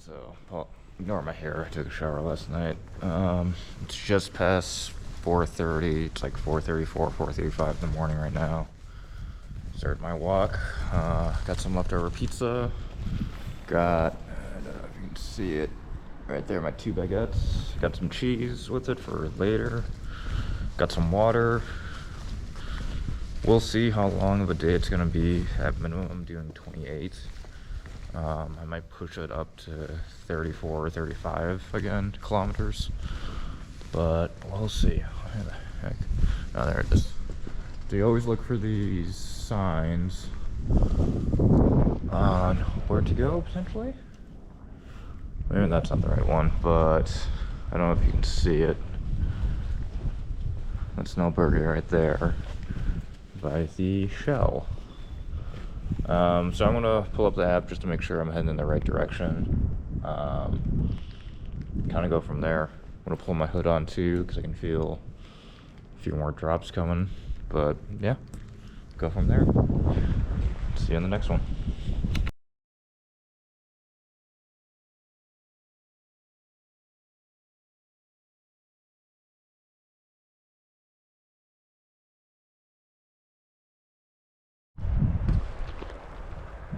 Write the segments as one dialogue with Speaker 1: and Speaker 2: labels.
Speaker 1: So, well, ignore my hair. I took a shower last night. It's just past 4:30. It's like 4:34, 4:35 in the morning right now. Started my walk. Got some leftover pizza. Got, I don't know if you can see it right there, my 2 baguettes. Got some cheese with it for later. Got some water. We'll see how long of a day it's gonna be. At minimum, I'm doing 28. I might push it up to 34 or 35 again, kilometers. But we'll see. Where the heck? Oh, there it is. Do you always look for these signs on where to go, potentially? Maybe that's not the right one, but I don't know if you can see it. That's no burger right there by the Shell. So I'm gonna pull up the app just to make sure I'm heading in the right direction. Kind of go from there. I'm gonna pull my hood on too because I can feel a few more drops coming. But yeah, go from there. See you in the next one.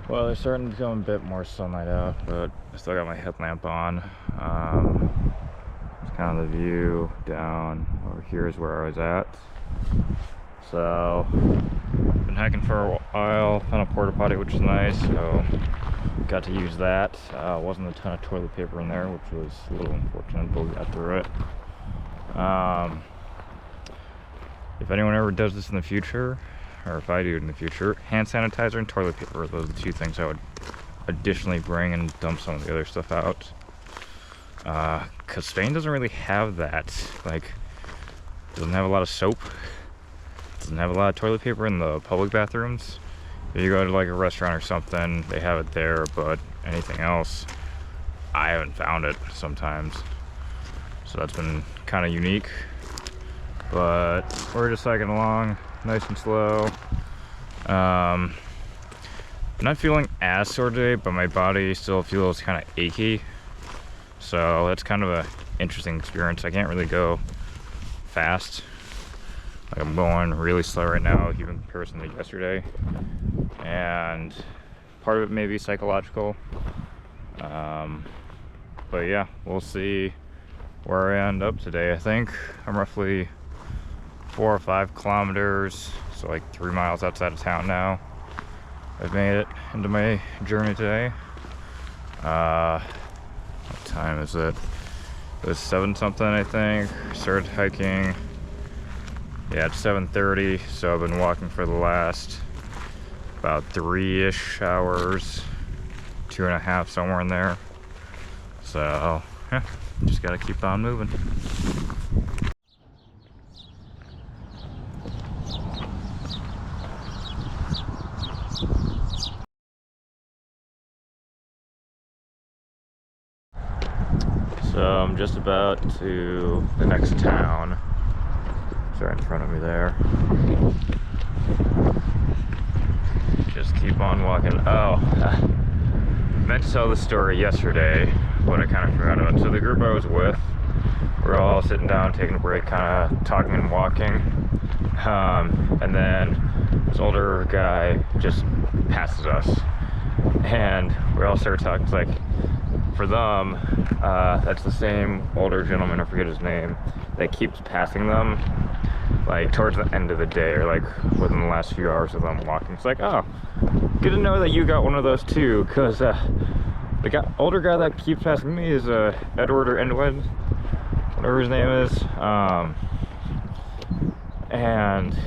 Speaker 1: Well, it's starting to become a bit more sunlight out, but I still got my headlamp on. It's kind of the view down over here is where I was at. So, been hiking for a while, found a porta potty, which is nice, so got to use that. Wasn't a ton of toilet paper in there, which was a little unfortunate, but we got through it. If anyone ever does this in the future, or if I do it in the future, hand sanitizer and toilet paper, those are the 2 things I would additionally bring and dump some of the other stuff out. Because Spain doesn't really have that. Like, doesn't have a lot of soap, doesn't have a lot of toilet paper in the public bathrooms. If you go to like a restaurant or something, they have it there, but anything else, I haven't found it sometimes. So that's been kind of unique. But we're just hiking along, nice and slow. I'm not feeling as sore today, but my body still feels kind of achy. So that's kind of an interesting experience. I can't really go fast. Like, I'm going really slow right now, even in comparison to yesterday. And part of it may be psychological. But yeah, we'll see where I end up today. I think I'm roughly 4 or 5 kilometers, so like 3 miles outside of town now. I've made it into my journey today. What time is it? It was 7 something, I think. Started hiking. Yeah, it's 7:30, so I've been walking for the last about 3-ish hours, 2.5, somewhere in there. So, yeah, just gotta keep on moving. So I'm just about to the next town. It's right in front of me there. Just keep on walking. Oh, I meant to tell the story yesterday, but I kind of forgot about it. So the group I was with, we're all sitting down, taking a break, kind of talking and walking. And then this older guy just passes us. And we all started talking. It's like, for them, that's the same older gentleman, I forget his name, that keeps passing them, like towards the end of the day, or like within the last few hours of them walking. It's like, oh, good to know that you got one of those too, because the older guy that keeps passing me is Edward or Edwin, whatever his name is, and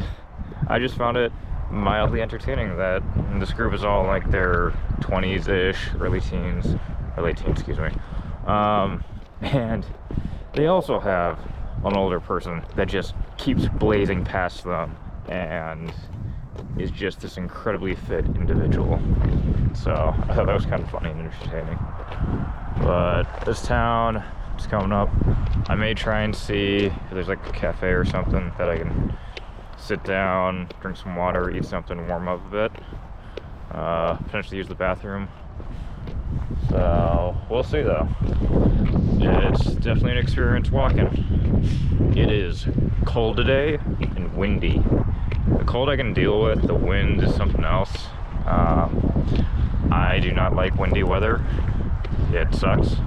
Speaker 1: I just found it mildly entertaining that this group is all like their 20s-ish, early teens, excuse me, and they also have an older person that just keeps blazing past them and is just this incredibly fit individual. So I thought that was kind of funny and entertaining. But this town is coming up. I may try and see if there's like a cafe or something that I can sit down, drink some water, eat something, warm up a bit, potentially use the bathroom. So we'll see though. It's definitely an experience walking. It is cold today and windy. The cold I can deal with, the wind is something else. I do not like windy weather. It sucks.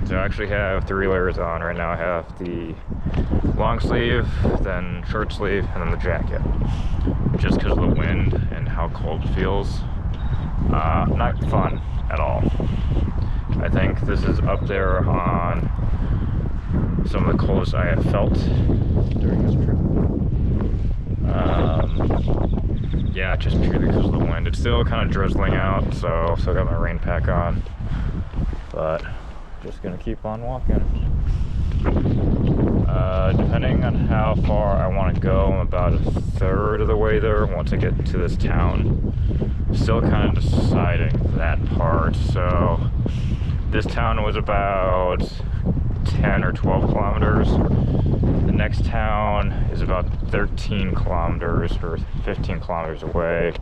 Speaker 1: So I actually have 3 layers on right now. I have the long sleeve, then short sleeve, and then the jacket. Just because of the wind and how cold it feels. Not fun at all. I think this is up there on some of the coldest I have felt during this trip. Yeah, just purely because of the wind. It's still kind of drizzling out, so still got my rain pack on. But just gonna keep on walking. Depending on how far I want to go, I'm about a third of the way there once I get to this town. Still kind of deciding that part. So this town was about 10 or 12 kilometers. The next town is about 13 kilometers or 15 kilometers away.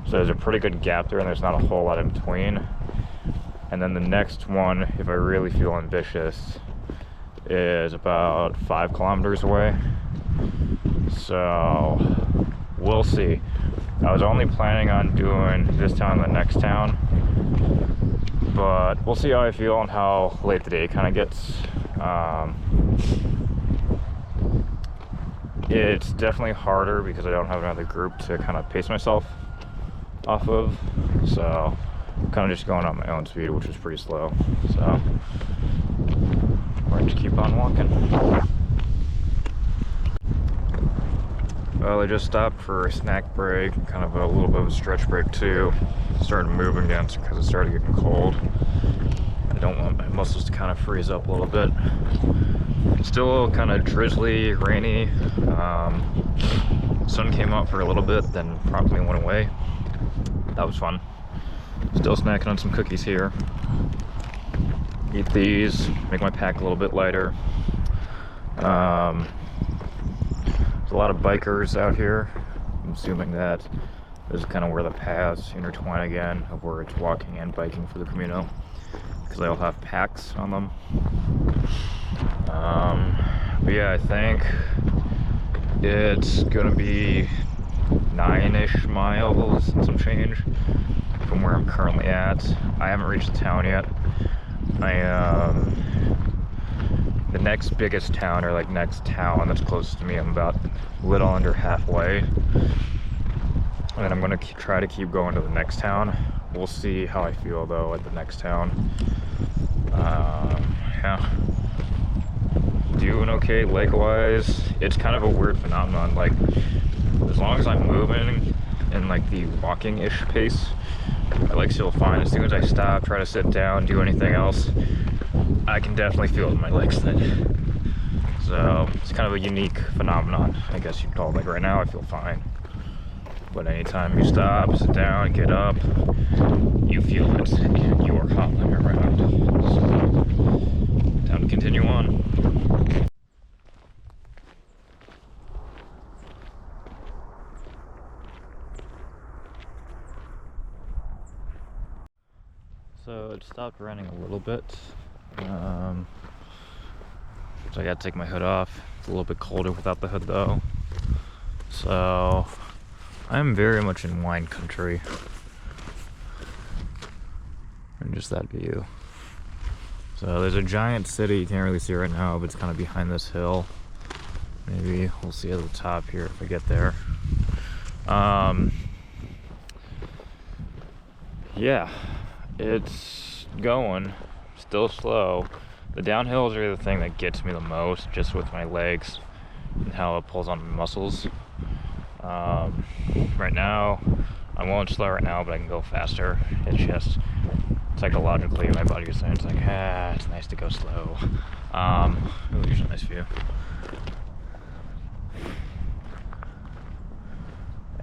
Speaker 1: So there's a pretty good gap there, and there's not a whole lot in between. And then the next one, if I really feel ambitious, is about 5 kilometers away. So we'll see. I was only planning on doing this town and the next town, but we'll see how I feel and how late the day kind of gets. It's definitely harder because I don't have another group to kind of pace myself off of, so I'm kind of just going at my own speed, which is pretty slow. So we're going to keep on walking. Well, I just stopped for a snack break, kind of a little bit of a stretch break too. Started moving again because it started getting cold. I don't want my muscles to kind of freeze up a little bit. It's still kind of drizzly, rainy. Sun came out for a little bit, then promptly went away. That was fun. Still snacking on some cookies here. Eat these, make my pack a little bit lighter. There's a lot of bikers out here. I'm assuming that this is kind of where the paths intertwine again, of where it's walking and biking for the Camino, because they all have packs on them. But yeah, I think it's gonna be 9-ish miles and some change from where I'm currently at. I haven't reached the town yet. The next biggest town, or like next town that's closest to me, I'm about a little under halfway. And then I'm gonna try to keep going to the next town. We'll see how I feel though at the next town. Yeah. Doing okay leg-wise. It's kind of a weird phenomenon. Like, as long as I'm moving in like the walking-ish pace, my legs feel fine. As soon as I stop, try to sit down, do anything else, I can definitely feel it in my legs then. So it's kind of a unique phenomenon, I guess you'd call it. Like right now I feel fine, but anytime you stop, sit down, get up, you feel it. You are hobbling around. So time to continue on. So it stopped raining a little bit. So I gotta take my hood off. It's a little bit colder without the hood though. So I'm very much in wine country. And just that view. So there's a giant city, you can't really see it right now, but it's kind of behind this hill. Maybe we'll see at the top here if I get there. Yeah, it's going, still slow. The downhills are the thing that gets me the most, just with my legs and how it pulls on my muscles. Right now, I'm going slow right now, but I can go faster. It's just psychologically my body is saying, it's like, it's nice to go slow. There's a nice view.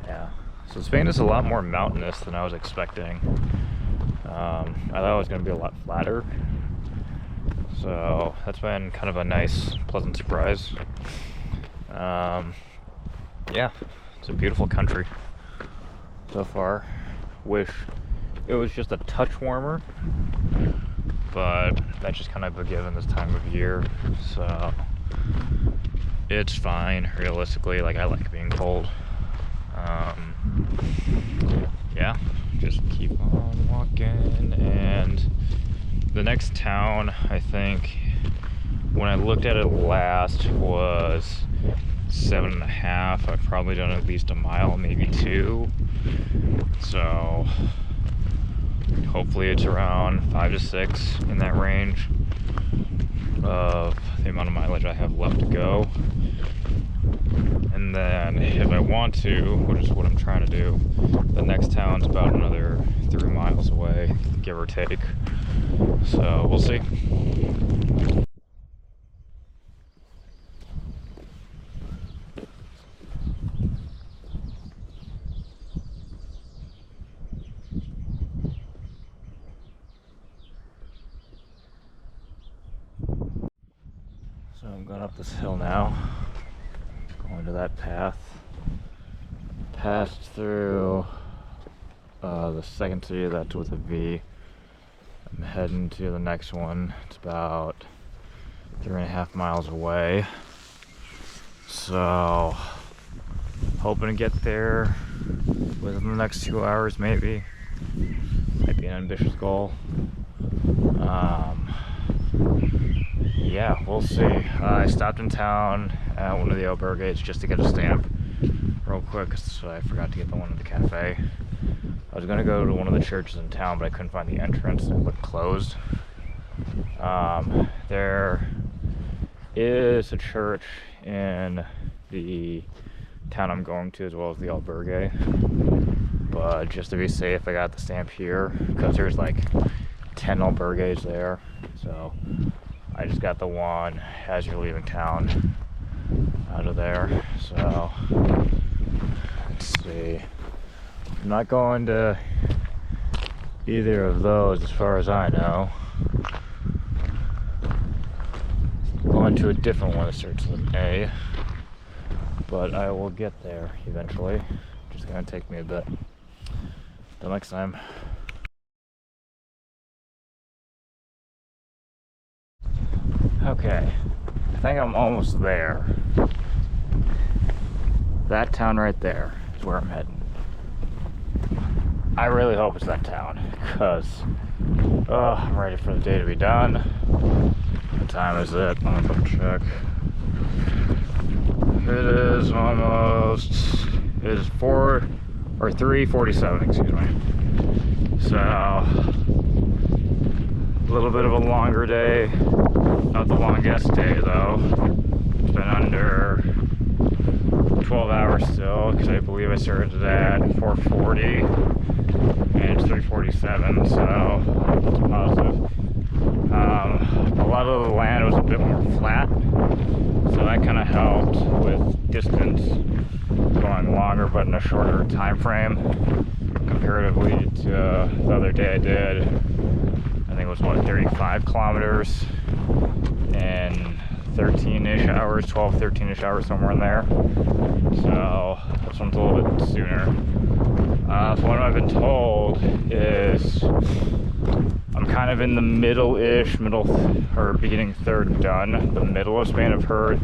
Speaker 1: Yeah, so Spain is a lot more mountainous than I was expecting. I thought it was going to be a lot flatter. So that's been kind of a nice, pleasant surprise. Yeah, it's a beautiful country so far. Wish It was just a touch warmer, but that's just kind of a given this time of year, so it's fine. Realistically, like, I like being cold. Yeah, just keep on walking, and the next town, I think, when I looked at it last, was 7.5. I've probably done at least a mile, maybe 2. So hopefully it's around 5 to 6 in that range of the amount of mileage I have left to go. And then if I want to, which is what I'm trying to do, the next town's about another 3 miles away, give or take. So we'll see. So I'm going up this hill now, going to that path. Passed through the second city, that's with a V. I'm heading to the next one. It's about 3.5 miles away. So, hoping to get there within the next 2 hours, maybe. Might be an ambitious goal. Yeah, we'll see. I stopped in town at one of the albergues just to get a stamp real quick, so I forgot to get the one at the cafe. I was gonna go to one of the churches in town, but I couldn't find the entrance and it looked closed. There is a church in the town I'm going to, as well as the albergue, but just to be safe, I got the stamp here because there's like 10 albergues there, so I just got the one as you're leaving town out of there. So let's see. I'm not going to either of those as far as I know. I'm going to a different one that starts with an A, but I will get there eventually. Just gonna take me a bit. Till next time. Okay, I think I'm almost there. That town right there is where I'm heading. I really hope it's that town, because I'm ready for the day to be done. What time is it? I'm gonna check. It is almost, it is 3:47, excuse me. So, a little bit of a longer day. Not the longest day though. It's been under 12 hours still, because I believe I started at 4:40 and it's 3:47, so it's positive. A lot of the land was a bit more flat, so that kind of helped with distance going longer, but in a shorter time frame comparatively to the other day I did. I think it was, what, 35 kilometers in 13-ish hours, 12, 13-ish hours, somewhere in there. So this one's a little bit sooner. So what I've been told is I'm kind of in the middle-ish, or beginning third done. The middle of Spain, I've heard,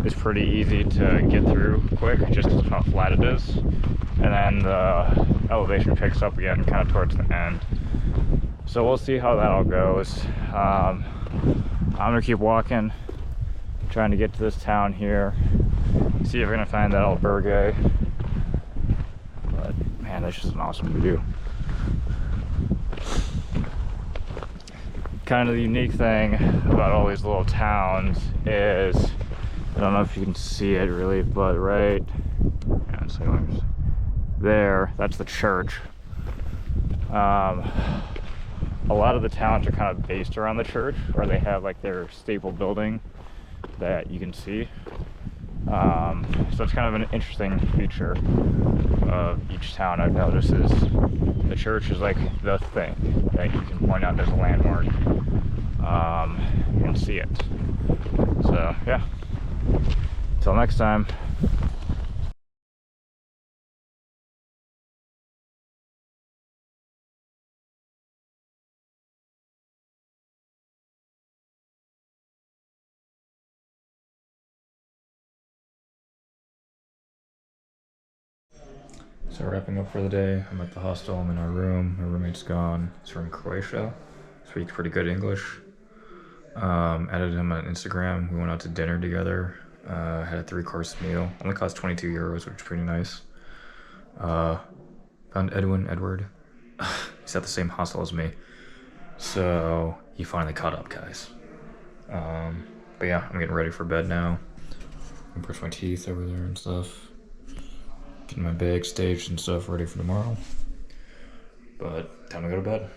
Speaker 1: is pretty easy to get through quick, just because of how flat it is. And then the elevation picks up again kind of towards the end. So we'll see how that all goes. I'm gonna keep walking, trying to get to this town here, see if we're gonna find that albergue. But man, that's just an awesome view. Kind of the unique thing about all these little towns is, I don't know if you can see it really, but right there, that's the church. A lot of the towns are kind of based around the church, or they have like their staple building that you can see. So it's kind of an interesting feature of each town I've noticed, is the church is like the thing that you can point out as a landmark and see it. So yeah, till next time. So wrapping up for the day, I'm at the hostel, I'm in our room, my roommate's gone. He's from Croatia, speaks pretty good English. Added him on Instagram, we went out to dinner together, had a 3-course meal, only cost 22 euros, which is pretty nice. Found Edward, he's at the same hostel as me, so he finally caught up, guys. But yeah, I'm getting ready for bed now. I brush my teeth over there and stuff. Getting my bag staged and stuff ready for tomorrow. But time to go to bed.